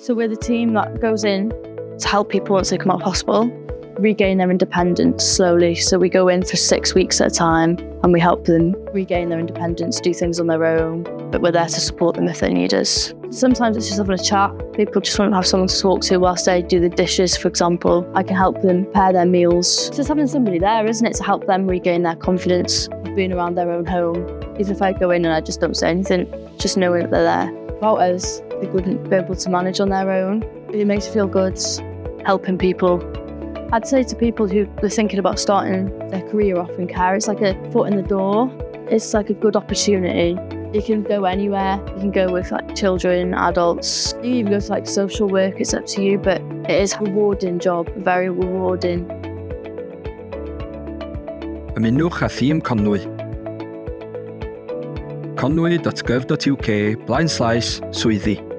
So we're the team that goes in to help people once they come out of hospital regain their independence slowly. So we go in for 6 weeks at a time and we help them regain their independence, do things on their own, but we're there to support them if they need us. Sometimes it's just having a chat. People just want to have someone to talk to whilst they do the dishes, for example. I can help them prepare their meals. It's just having somebody there, isn't it, to help them regain their confidence of being around their own home. Even if I go in and I just don't say anything, just knowing that they're there. Without us, they wouldn't be able to manage on their own. It makes me feel good, helping people. I'd say to people who are thinking about starting their career off in care, it's like a foot in the door. It's like a good opportunity. You can go anywhere. You can go with like children, adults. You can even go to like social work. It's up to you, but it is a rewarding job, very rewarding. Ymunwch â thîm Conwy. conwy.gov.uk/swyddi